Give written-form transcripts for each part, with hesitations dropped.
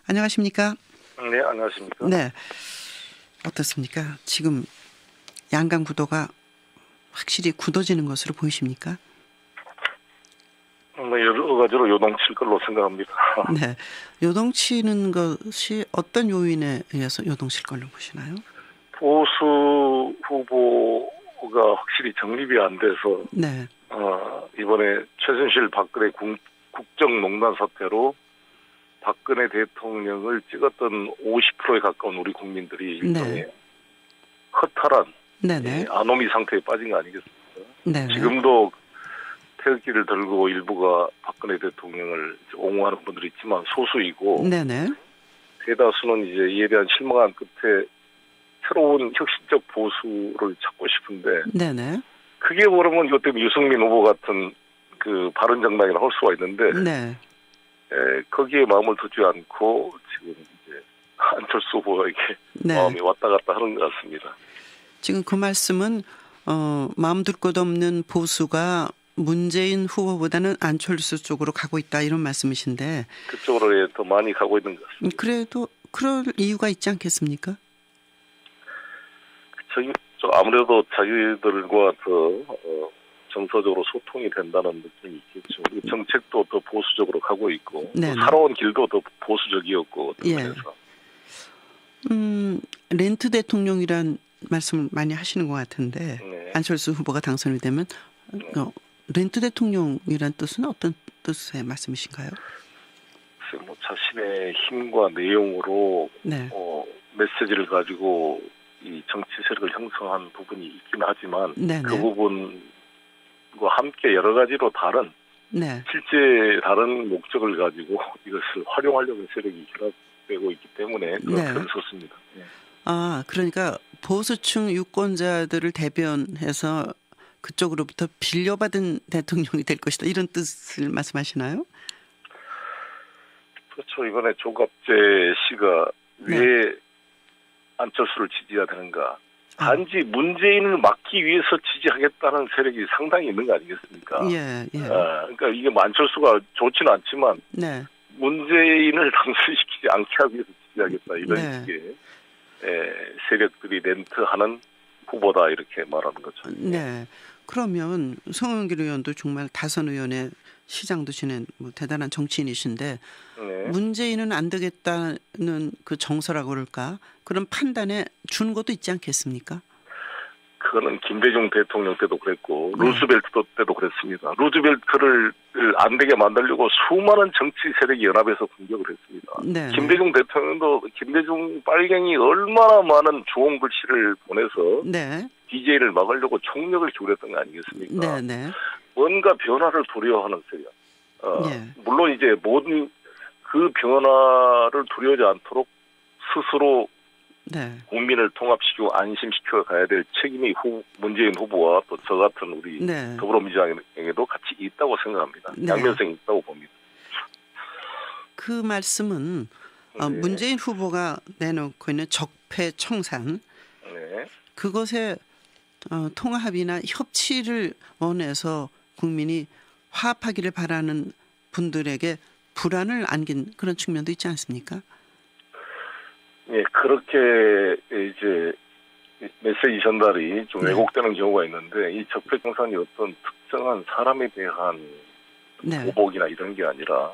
안녕하십니까? 네, 안녕하십니까. 네. 어떻습니까? 지금 양강 구도가 확실히 굳어지는 것으로 보이십니까? 여러 가지로 요동칠 걸로 생각합니다. 네. 요동치는 것이 어떤 요인에 의해서 요동칠 걸로 보시나요? 보수 후보가 확실히 정립이 안 돼서 네. 이번에 최순실 박근혜 국정농단 사태로 박근혜 대통령을 찍었던 50%에 가까운 우리 국민들이 일종의 허탈한 네네. 아노미 상태에 빠진 거 아니겠습니까? 네네. 지금도 태극기를 들고 일부가 박근혜 대통령을 옹호하는 분들이 있지만 소수이고 네네. 대다수는 이제 이에 대한 실망한 끝에 새로운 혁신적 보수를 찾고 싶은데 네네. 그게 그러면 이것 때문에 유승민 후보 같은 그 바른정당이라 할 수가 있는데 네. 거기에 마음을 두지 않고 지금 이제 안철수 후보에게 네. 마음이 왔다 갔다 하는 것 같습니다. 지금 그 말씀은 마음 둘 곳 없는 보수가 문재인 후보보다는 안철수 쪽으로 가고 있다 이런 말씀이신데 그쪽으로 더 많이 가고 있는 것 같습니다. 그래도 그럴 이유가 있지 않겠습니까? 아무래도 자기들과 더 정서적으로 소통이 된다는 느낌이 있겠죠. 그리고 정책도 더 보수적으로 가고 있고 살아온 길도 더 보수적이었고 어떤 예. 면에서. 렌트 대통령이란 말씀을 많이 하시는 것 같은데 네. 안철수 후보가 당선이 되면 렌트 대통령이란 뜻은 어떤 뜻의 말씀이신가요? 뭐 자신의 힘과 내용으로 네. 메시지를 가지고 이 정치 세력을 형성한 부분이 있긴 하지만 네네. 그 부분과 함께 여러 가지로 다른 네. 실제 다른 목적을 가지고 이것을 활용하려는 세력이 결합되고 있기 때문에 그런 표현을 썼습니다. 네. 그러니까 보수층 유권자들을 대변해서 그쪽으로부터 빌려받은 대통령이 될 것이다 이런 뜻을 말씀하시나요? 그렇죠. 이번에 조갑재 씨가 왜 안철수를 지지해야 되는가? 단지 문재인을 막기 위해서 지지하겠다는 세력이 상당히 있는 거 아니겠습니까? 예, 예. 그러니까 이게 뭐 안철수가 좋지는 않지만 네. 문재인을 당선시키지 않게 하기 위해서 지지하겠다 이런 네. 식의 세력들이 렌트하는 후보다 이렇게 말하는 거죠. 네. 그러면 송영길 의원도 정말 다선 의원의 시장도 지낸 뭐 대단한 정치인이신데 네. 문재인은 안 되겠다는 그 정서라고 그럴까? 그런 판단에 준 것도 있지 않겠습니까? 그거는 김대중 대통령 때도 그랬고 루즈벨트 때도 그랬습니다. 루즈벨트를 안 되게 만들려고 수많은 정치 세력이 연합해서 공격을 했습니다. 네. 김대중 대통령도 김대중 빨갱이 얼마나 많은 좋은 글씨를 보내서 네. DJ를 막으려고 총력을 기울였던 거 아니겠습니까? 네. 네. 뭔가 변화를 두려워하는 세력. 예. 물론 이제 모든 그 변화를 두려워하지 않도록 스스로 네. 국민을 통합시키고 안심시켜 가야 될 책임이 문재인 후보와 또 저 같은 우리 네. 더불어민주당에게도 같이 있다고 생각합니다. 네. 양면성이 있다고 봅니다. 그 말씀은 네. 문재인 후보가 내놓고 있는 적폐청산 네. 그것에 통합이나 협치를 원해서 국민이 화합하기를 바라는 분들에게 불안을 안긴 그런 측면도 있지 않습니까? 예, 그렇게 이제 메시지 전달이 좀 왜곡되는 경우가 있는데 이 적폐청산이 어떤 특정한 사람에 대한 보복이나 이런 게 아니라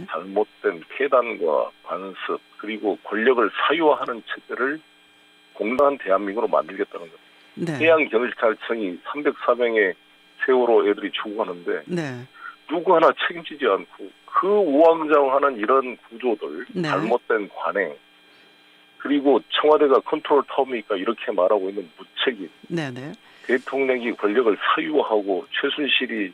잘못된 폐단과 관습 그리고 권력을 사유화하는 체제를 공정한 대한민국으로 만들겠다는 것. 해양경찰청이 304명의 세월호 애들이 죽어가는데 누구 하나 책임지지 않고 그 우왕좌왕하는 이런 구조들, 잘못된 관행 그리고 청와대가 컨트롤 타워입니까 이렇게 말하고 있는 무책임. 대통령이 권력을 사유화하고 최순실이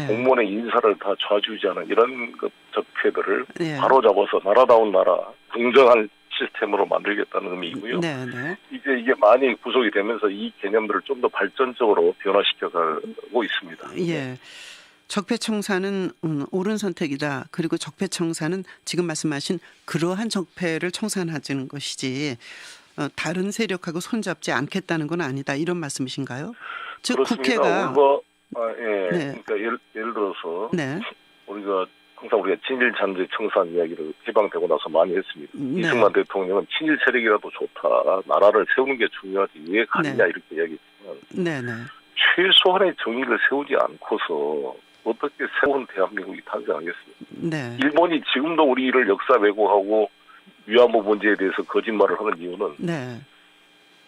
공무원의 인사를 다 좌지우지하는 이런 적폐들을 바로잡아서 나라다운 나라, 공정한 시스템으로 만들겠다는 의미이고요. 이제 이게 많이 구속이 되면서 이 개념들을 좀 더 발전적으로 변화시켜가고 있습니다. 예. 적폐청산은 옳은 선택이다. 그리고 적폐청산은 지금 말씀하신 그러한 적폐를 청산하는 것이지 다른 세력하고 손잡지 않겠다는 건 아니다. 이런 말씀이신가요? 즉 그렇습니다. 국회가 그러니까 예를 들어서 우리가 항상 우리가 친일 잔재 청산 이야기를 해방되고 나서 많이 했습니다. 네. 이승만 대통령은 친일 세력이라도 좋다. 나라를 세우는 게 중요하지. 왜 가느냐 네. 이렇게 이야기했지만 네네. 최소한의 정의를 세우지 않고서 어떻게 새로운 대한민국이 탄생하겠습니까? 네. 일본이 지금도 우리를 역사 왜곡하고 위안부 문제에 대해서 거짓말을 하는 이유는 네.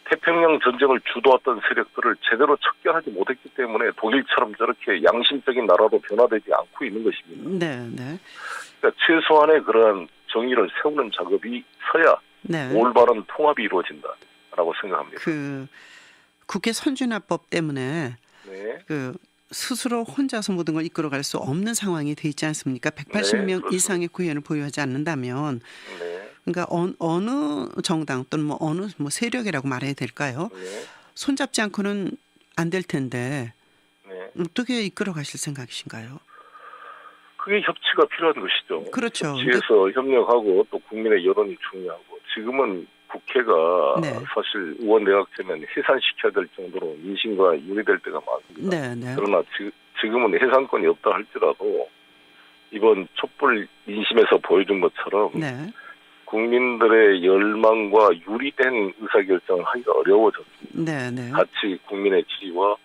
태평양 전쟁을 주도했던 세력들을 제대로 척결하지 못했기 때문에 독일처럼 저렇게 양심적인 나라도 변화되지 않고 있는 것입니다. 네네. 그러니까 최소한의 그러한 정의를 세우는 작업이 서야 네. 올바른 통합이 이루어진다라고 생각합니다. 그 국회 선진화법 때문에 네. 그 스스로 혼자서 모든 걸 이끌어갈 수 없는 상황이 돼 있지 않습니까? 180명 그렇습니다. 이상의 구현을 보유하지 않는다면, 네. 그러니까 어느 정당 또는 뭐 어느 뭐 세력이라고 말해야 될까요? 네. 손잡지 않고는 안 될 텐데 네. 어떻게 이끌어가실 생각이신가요? 그게 협치가 필요한 것이죠. 그렇죠. 협치에서 협력하고 또 국민의 여론이 중요하고 지금은 국회가 네. 사실 의원 내각제면 해산시켜야 될 정도로 민심과 유리될 때가 많습니다. 네네. 그러나 지금은 해산권이 없다 할지라도 이번 촛불 민심에서 보여준 것처럼 네. 국민들의 열망과 유리된 의사결정을 하기가 어려워졌습니다. 네네. 같이 국민의 지위와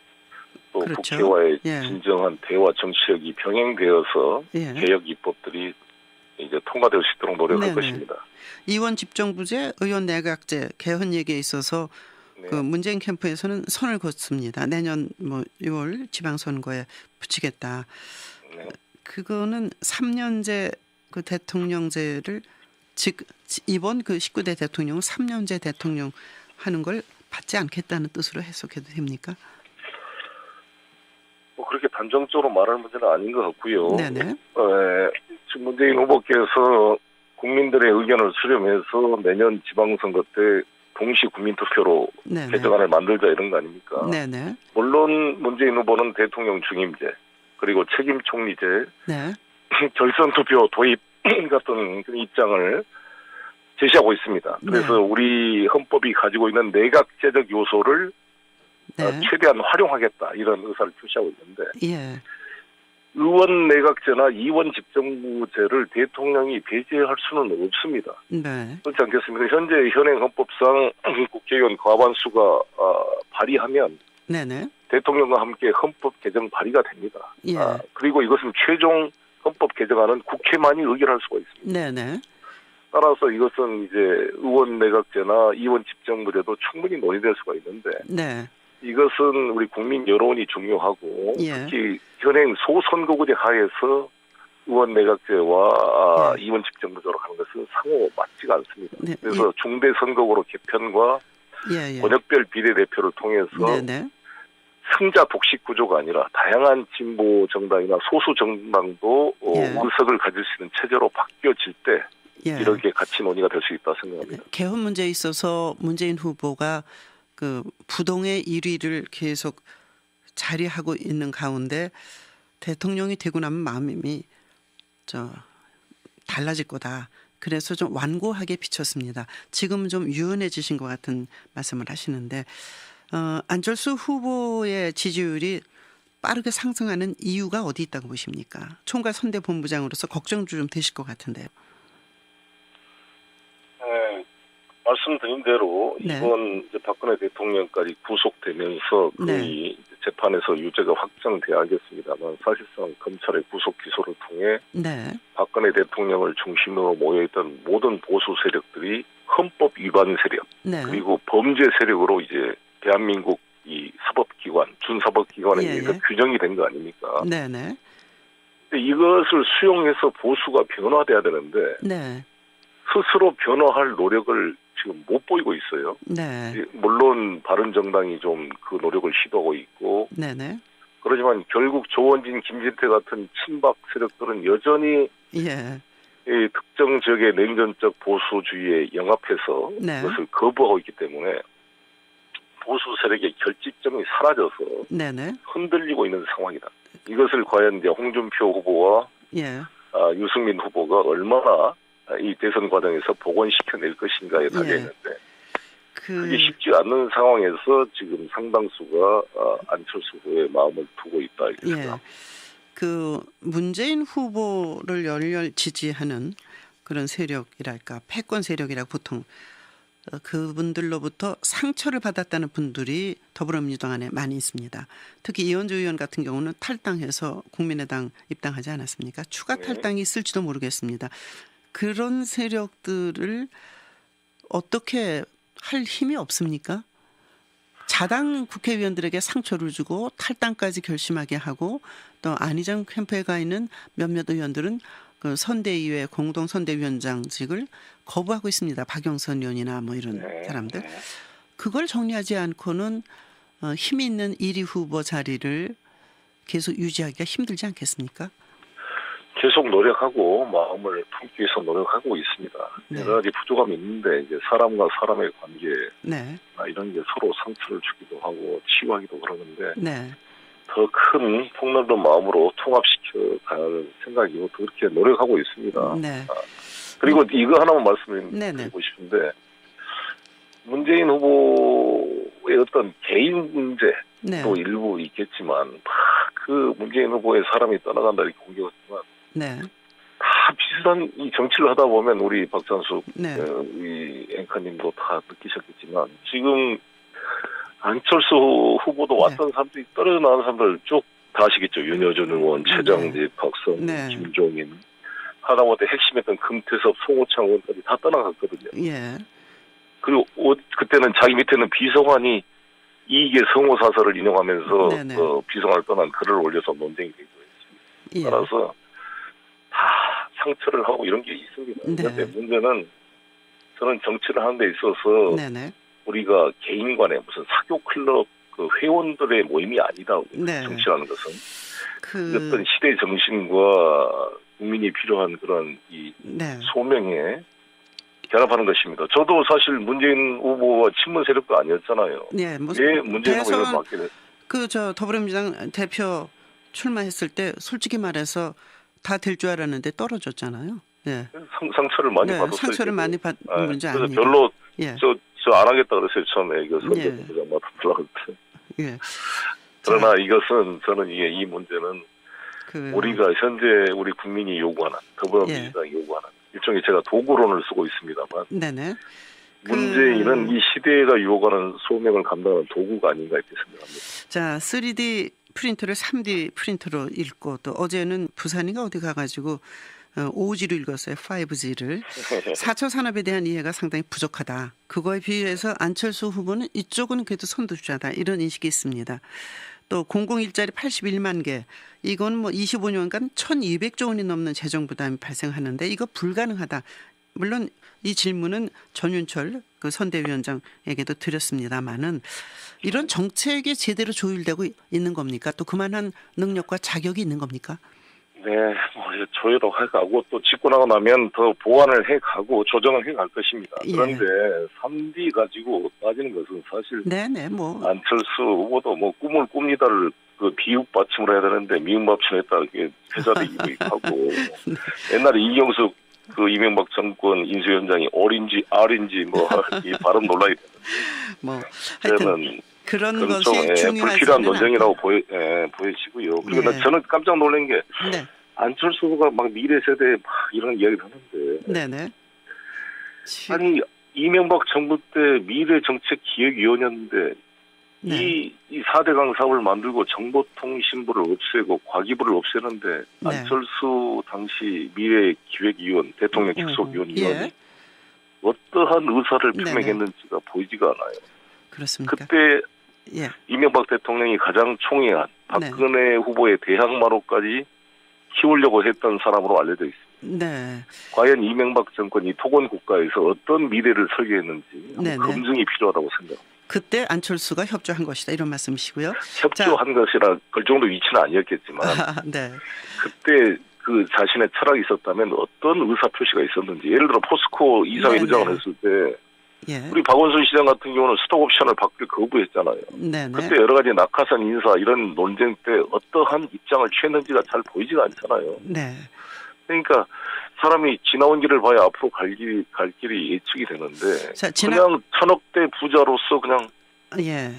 또 그렇죠. 국회와의 예. 진정한 대화 정치력이 병행되어서 예. 개혁 입법들이 이제 통과될 수 있도록 노력할 네네. 것입니다. 의원 집정부제, 의원 내각제 개헌 얘기에 있어서 네. 그 문재인 캠프에서는 선을 긋습니다. 내년 뭐 6월 지방선거에 붙이겠다. 네. 그거는 3년제 그 대통령제를 이번 그 19대 대통령은 3년제 대통령 하는 걸 받지 않겠다는 뜻으로 해석해도 됩니까? 뭐 그렇게 단정적으로 말할 문제는 아닌 것 같고요. 네네. 지금 문재인 후보께서 국민들의 의견을 수렴해서 내년 지방선거 때 동시 국민투표로 네네. 개정안을 만들자 이런 거 아닙니까? 네네. 물론 문재인 후보는 대통령 중임제 그리고 책임 총리제 네. 결선 투표 도입 같은 그런 입장을 제시하고 있습니다. 그래서 네. 우리 헌법이 가지고 있는 내각제적 요소를 네. 최대한 활용하겠다 이런 의사를 표시하고 있는데 예. 의원 내각제나 이원 집정부제를 대통령이 배제할 수는 없습니다. 네. 그렇지 않겠습니까? 현재 현행 헌법상 국회의원 과반수가 발의하면 네네. 대통령과 함께 헌법 개정 발의가 됩니다. 예. 그리고 이것은 최종 헌법 개정안은 국회만이 의결할 수가 있습니다. 네네. 따라서 이것은 이제 의원 내각제나 이원 집정부제도 충분히 논의될 수가 있는데 네. 이것은 우리 국민 여론이 중요하고 예. 특히 현행 소선거구제 하에서 의원 내각제와 예. 이원 집정부제로 하는 것은 상호 맞지가 않습니다. 네. 그래서 중대 선거구로 개편과 예. 예. 권역별 비례대표를 통해서 네네. 승자 독식 구조가 아니라 다양한 진보 정당이나 소수 정당도 예. 의석을 가질 수 있는 체제로 바뀌어질 때 예. 이렇게 같이 논의가 될 수 있다 생각합니다. 개헌 문제에 있어서 문재인 후보가 그 부동의 1위를 계속 자리하고 있는 가운데 대통령이 되고 나면 마음이 달라질 거다. 그래서 좀 완고하게 비쳤습니다. 지금은 좀 유연해지신 것 같은 말씀을 하시는데 안철수 후보의 지지율이 빠르게 상승하는 이유가 어디 있다고 보십니까? 총괄 선대본부장으로서 걱정도 좀 되실 것 같은데요. 네, 말씀드린 대로 네. 이번 이제 박근혜 대통령까지 구속되면서 거의 재판에서 유죄가 확정돼야겠습니다만 사실상 검찰의 구속 기소를 통해 네. 박근혜 대통령을 중심으로 모여있던 모든 보수 세력들이 헌법 위반 세력 네. 그리고 범죄 세력으로 이제 대한민국 이 사법기관 준사법기관에 예, 의해서 예. 규정이 된 거 아닙니까? 네네. 근데 이것을 수용해서 보수가 변화돼야 되는데 네. 스스로 변화할 노력을 지금 못 보이고 있어요. 네. 물론 바른정당이 좀 그 노력을 시도하고 있고 네네. 그렇지만 결국 조원진, 김진태 같은 친박 세력들은 여전히 예. 이 특정 지역의 냉전적 보수주의에 영합해서 네. 그것을 거부하고 있기 때문에 보수 세력의 결집점이 사라져서 네네. 흔들리고 있는 상황이다. 이것을 과연 이제 홍준표 후보와 예. 유승민 후보가 얼마나 이 대선 과정에서 복원시켜낼 것인가에 달려 있는데 그게 쉽지 않는 상황에서 지금 상당수가 안철수 후보의 마음을 두고 있다 이렇게 예. 생각합니다. 그 문재인 후보를 열렬 지지하는 그런 세력이랄까 패권 세력이라고 보통 그분들로부터 상처를 받았다는 분들이 더불어민주당 안에 많이 있습니다. 특히 이현주 의원 같은 경우는 탈당해서 국민의당 입당하지 않았습니까? 추가 탈당이 있을지도 모르겠습니다. 그런 세력들을 어떻게 할 힘이 없습니까? 자당 국회의원들에게 상처를 주고 탈당까지 결심하게 하고 또 안희정 캠프에 가 있는 몇몇 의원들은 그 선대위의 공동선대위원장직을 거부하고 있습니다. 박영선 의원이나 뭐 이런 사람들. 그걸 정리하지 않고는 힘이 있는 1위 후보 자리를 계속 유지하기가 힘들지 않겠습니까? 계속 노력하고 마음을 품기 위해서 노력하고 있습니다. 네. 여러 가지 부족함이 있는데 이제 사람과 사람의 관계 네. 이런 게 서로 상처를 주기도 하고 치유하기도 그러는데 네. 더 큰 폭넓은 마음으로 통합시켜 갈 생각이고 그렇게 노력하고 있습니다. 네. 그리고 이거 하나만 네네. 말씀드리고 싶은데 문재인 후보의 어떤 개인 문제도 네. 일부 있겠지만 그 문재인 후보의 사람이 떠나간다 이렇게 공격했지만 네. 다 비슷한 이 정치를 하다 보면 우리 박찬숙 네. 우리 앵커님도 다 느끼셨겠지만 지금 안철수 후보도 왔던 사람들이 떨어져 나온 사람들 쭉 다 아시겠죠. 윤여준 의원, 최정직, 박성훈, 네. 김종인 하다못해 핵심했던 금태섭, 송호창 의원까지 다 떠나갔거든요. 예. 그리고 그때는 자기 밑에는 비서관이 이익의 성호사설을 인용하면서 네네. 비서관을 떠난 글을 올려서 논쟁이 되고 있습니다. 예. 따라서 다 상처를 하고 이런 게 있습니다. 네. 그런데 문제는 저는 정치를 하는 데 있어서 네네. 우리가 개인 간의 무슨 사교 클럽 그 회원들의 모임이 아니다. 네. 정치라는 것은 그 어떤 시대 정신과 국민이 필요한 그런 이 네. 소명에 결합하는 것입니다. 저도 사실 문재인 후보와 친문 세력도 아니었잖아요. 예. 뭐 왜 문재인 후보를 대선 맡게 됐어요? 그 더불어민주당 대표 출마했을 때 솔직히 말해서 다 될 줄 알았는데 떨어졌잖아요. 예. 상처를 많이 네, 받았어요. 상처를 많이 받은 문제 그래서 아닙니까? 별로 예. 저 안 하겠다 그랬어요. 처음에 이거 예. 선대부장 맡아달라고 할 때. 예. 그러나 이것은 저는 이 문제는 그 우리가 현재 우리 국민이 요구하는 더불어민주당이 요구하는 일종의 제가 도구론을 쓰고 있습니다만 네네. 문재인은 이 시대가 요구하는 소명을 감당하는 도구가 아닌가 이렇게 생각합니다. 자, 3D 프린터를 3D 프린터로 읽고 또 어제는 부산이가 어디 가가지고 5G로 읽었어요. 5G를. 4차 산업에 대한 이해가 상당히 부족하다. 그거에 비해서 안철수 후보는 이쪽은 그래도 선두주자다. 이런 인식이 있습니다. 또 공공일자리 81만 개. 이건 뭐 25년간 1,200조 원이 넘는 재정 부담이 발생하는데 이거 불가능하다. 물론 이 질문은 전윤철 그 선대위원장에게도 드렸습니다마는 이런 정책이 제대로 조율되고 있는 겁니까? 또 그만한 능력과 자격이 있는 겁니까? 네, 조율을 해가고 또 짓고 나고 나면 더 보완을 해가고 조정을 해갈 것입니다. 예. 그런데 3D 가지고 따지는 것은 사실 네네 뭐 안철수 후보도 뭐 꿈을 꿉니다를 그 비읍 받침을 해야 되는데 미음 받침했다 이게 회자되기도 하고 옛날에 이경숙 그 이명박 정권 인수위원장이 R인지 R인지 뭐 이 발음 논란이 되는데 뭐 하여튼 그런 것이 중요하지는 불필요한 논쟁이라고 보여지고요. 그리고 네. 저는 깜짝 놀란 게 네. 안철수 후보가 막 미래 세대에 막 이런 이야기를 하는데 네네. 아니 이명박 정부 때 미래 정책 기획위원회인데 네. 이 4대강 사업을 만들고 정보통신부를 없애고 과기부를 없애는데 네. 안철수 당시 미래기획위원 대통령 직속위원이 예. 어떠한 의사를 네네. 표명했는지가 보이지가 않아요. 그렇습니까? 그때 예. 이명박 대통령이 가장 총애한 박근혜 후보의 대항마로까지 키우려고 했던 사람으로 알려져 있습니다. 네. 과연 이명박 정권이 토건 국가에서 어떤 미래를 설계했는지 네네. 검증이 필요하다고 생각합니다. 그때 안철수가 협조한 것이다 이런 말씀이시고요. 협조한 것이라 그 정도 위치는 아니었겠지만 네. 그때 그 자신의 철학이 있었다면 어떤 의사표시가 있었는지 예를 들어 포스코 이사회 네네. 의장을 했을 때 예. 우리 박원순 시장 같은 경우는 스톡옵션을 받길 거부했잖아요. 네네. 그때 여러 가지 낙하산 인사 이런 논쟁 때 어떠한 입장을 취했는지가 잘 보이지가 않잖아요. 네. 그러니까 사람이 지나온 길을 봐야 앞으로 갈 길이 예측이 되는데 자, 그냥 천억대 부자로서 그냥 예.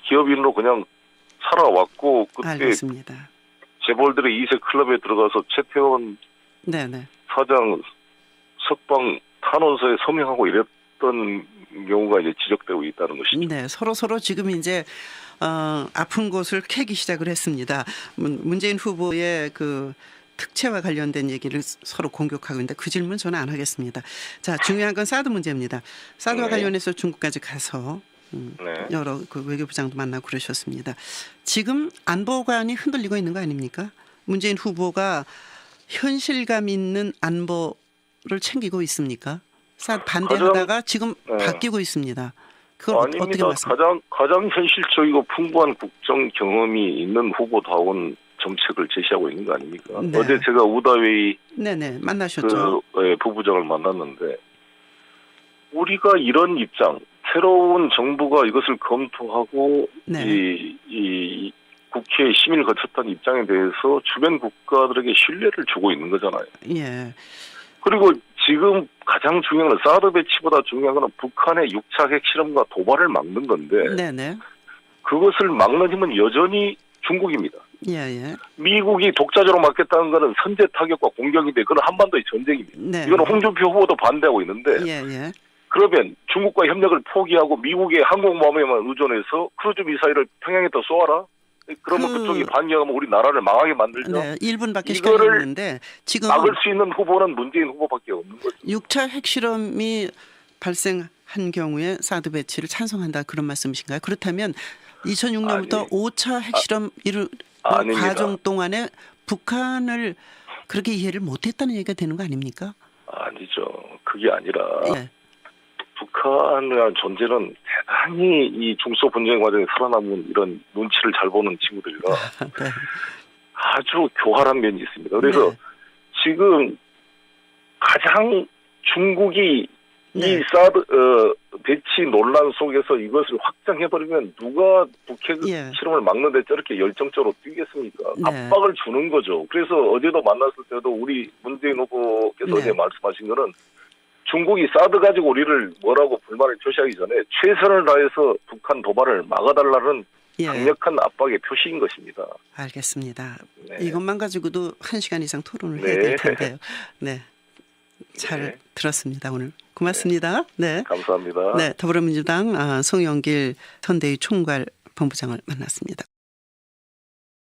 기업인으로 그냥 살아왔고 그때 알겠습니다. 재벌들의 2세 클럽에 들어가서 최태원 네네. 사장 석방 탄원서에 서명하고 이랬던 경우가 이제 지적되고 있다는 것이죠. 네, 서로 지금 이제 아픈 곳을 캐기 시작을 했습니다. 문재인 후보의 그 특채와 관련된 얘기를 서로 공격하고 있는데 그 질문 저는 안 하겠습니다. 자, 중요한 건 사드 문제입니다. 사드와 네. 관련해서 중국까지 가서 네. 여러 그 외교부장도 만나고 그러셨습니다. 지금 안보관이 흔들리고 있는 거 아닙니까? 문재인 후보가 현실감 있는 안보를 챙기고 있습니까? 사드 반대하다가 지금 바뀌고 있습니다. 그걸 어떻게 아닙니다. 말씀하십니까? 가장 현실적이고 풍부한 국정 경험이 있는 후보다운 정책을 제시하고 있는 거 아닙니까? 네. 어제 제가 우다웨이 네네 만나셨죠. 부부장을 만났는데 우리가 이런 입장, 새로운 정부가 이것을 검토하고 네. 이 국회에 심의를 거쳤다는 입장에 대해서 주변 국가들에게 신뢰를 주고 있는 거잖아요. 예. 그리고 지금 가장 중요한 건 사드 배치보다 중요한 건 북한의 6차 핵실험과 도발을 막는 건데 네네. 그것을 막는 힘은 여전히 중국입니다. 예예. 미국이 독자적으로 막겠다는 것은 선제 타격과 공격인데 그건 한반도의 전쟁입니다. 네. 이거는 홍준표 후보도 반대하고 있는데 예예. 그러면 중국과 협력을 포기하고 미국의 항공모함에만 의존해서 크루즈 미사일을 평양에다 쏘아라? 그러면 그쪽이 반격하면 우리 나라를 망하게 만들죠. 네. 1분밖에 시간이 이거를 없는데 지금 막을 수 있는 후보는 문재인 후보밖에 없는 거죠. 6차 핵실험이 발생한 경우에 사드 배치를 찬성한다 그런 말씀이신가요? 그렇다면 2006년부터 5차 핵실험 이루 아닙니다. 과정 동안에 북한을 그렇게 이해를 못했다는 얘기가 되는 거 아닙니까? 아니죠. 그게 아니라 예. 북한이라는 존재는 대단히 이 중소 분쟁 과정에 살아남은 이런 눈치를 잘 보는 친구들이라 네. 아주 교활한 면이 있습니다. 그래서 네. 지금 가장 중국이 네. 이 사드 배치 논란 속에서 이것을 확장해버리면 누가 북핵 예. 실험을 막는데 저렇게 열정적으로 뛰겠습니까? 네. 압박을 주는 거죠. 그래서 어제도 만났을 때도 우리 문재인 후보께서 네. 어제 말씀하신 거는 중국이 사드 가지고 우리를 뭐라고 불만을 표시하기 전에 최선을 다해서 북한 도발을 막아달라는 예. 강력한 압박의 표시인 것입니다. 알겠습니다. 네. 이것만 가지고도 1시간 이상 토론을 네. 해야 될 텐데요. 네. 잘 네. 들었습니다. 오늘 고맙습니다. 네. 감사합니다. 네. 더불어민주당 송영길 선대위 총괄 본부장을 만났습니다.